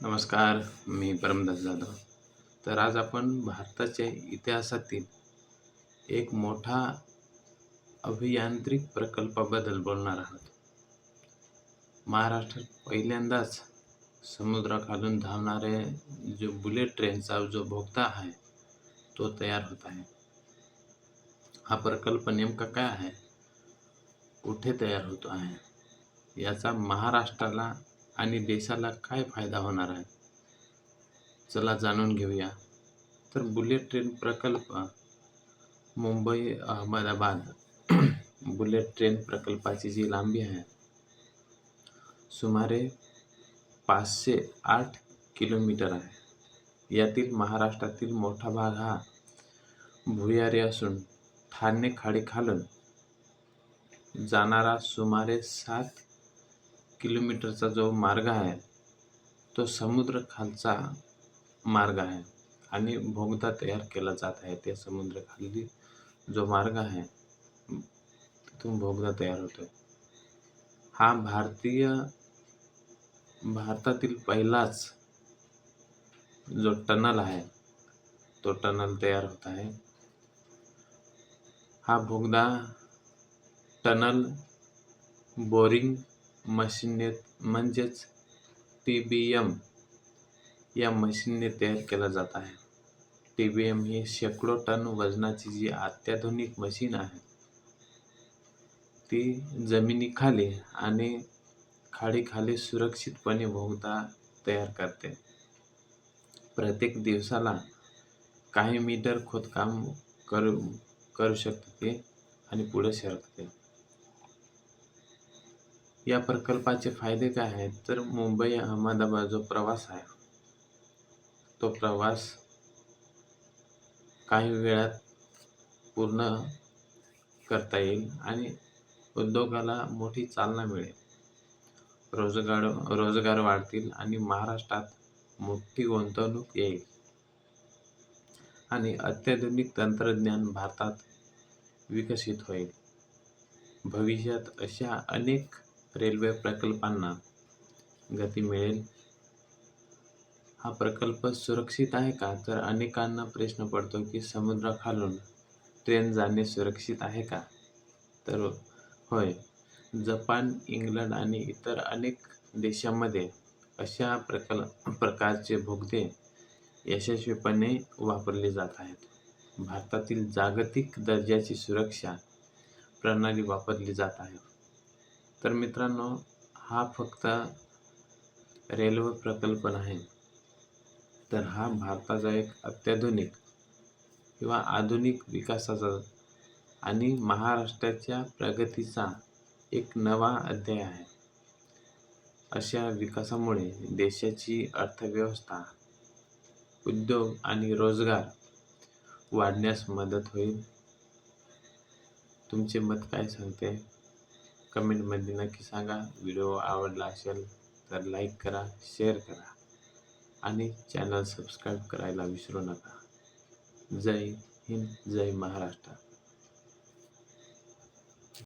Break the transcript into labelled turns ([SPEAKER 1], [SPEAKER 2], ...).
[SPEAKER 1] नमस्कार, मी परमदास जाधव. तर आज आपण भारताच्या इतिहासातील एक मोठा अभियांत्रिक प्रकल्पाबद्दल बोलणार आहोत. महाराष्ट्रात पहिल्यांदाच समुद्राखालून धावणारे जो बुलेट ट्रेनचा जो बोगदा आहे, तो तयार होत आहे. हा प्रकल्प नेमका काय आहे? कुठे तयार होतो आहे? याचा महाराष्ट्राला आणि देशाला काय फायदा होणार आहे? चला जाणून घेऊया. तर बुलेट ट्रेन प्रकल्प मुंबई अहमदाबाद बुलेट ट्रेन प्रकल्पाची जी लांबी आहे सुमारे 508 किलोमीटर आहे. यातील महाराष्ट्रातील मोठा भाग हा भुयारी असून ठाणे खाडीखालून जाणारा सुमारे 7 किलोमीटरचा जो मार्ग आहे तो समुद्र खालचा मार्ग आहे आणि बोगदा तयार केला जात आहे. त्या समुद्राखाली जो मार्ग आहे तिथून बोगदा तयार होतोय. हा भारतातील पहिलाच जो टनल आहे तो टनल तयार होत आहे. हा बोगदा टनल बोरिंग मशीनने म्हणजेच TBM या मशीनने तयार केला जात आहे. TBM ही शेकडो टन वजनाची जी अत्याधुनिक मशीन आहे ती जमिनीखाली आणि खाडीखाली सुरक्षितपणे बोगदा तयार करते. प्रत्येक दिवसाला काही मीटर खोदकाम करू शकते ते आणि पुढे सरकते. या प्रकल्पाचे फायदे काय आहेत? तर मुंबई अहमदाबाद जो प्रवास आहे तो प्रवास काही वेळात पूर्ण करता येईल आणि उद्योगाला मोठी चालना मिळेल. रोजगार वाढतील आणि महाराष्ट्रात मोठी गुंतवणूक येईल आणि अत्याधुनिक तंत्रज्ञान भारतात विकसित होईल. भविष्यात अशा अनेक रेल्वे प्रकल्पांना गती मिळेल. हा प्रकल्प सुरक्षित आहे का? तर अनेकांना प्रश्न पडतो की समुद्राखालून ट्रेन जाणे सुरक्षित आहे का? तर होय. जपान, इंग्लंड आणि इतर अनेक देशांमध्ये अशा प्रकारचे बोगदे यशस्वीपणे वापरले जात आहेत. भारतातील जागतिक दर्जाची सुरक्षा प्रणाली वापरली जात आहे. तर मित्रांनो, हा फक्त रेल्वे प्रकल्प नाही, तर हा भारताचा एक अत्याधुनिक किंवा आधुनिक विकासाचा आणि महाराष्ट्राच्या प्रगतीचा एक नवा अध्याय आहे. अशा विकासामुळे देशाची अर्थव्यवस्था, उद्योग आणि रोजगार वाढण्यास मदत होईल. तुमचे मत काय सांगते? कमेंटमध्ये नक्की सांगा. व्हिडिओ आवडला असेल तर लाईक करा, शेअर करा आणि चॅनल सबस्क्राईब करायला विसरू नका. जय हिंद, जय महाराष्ट्र.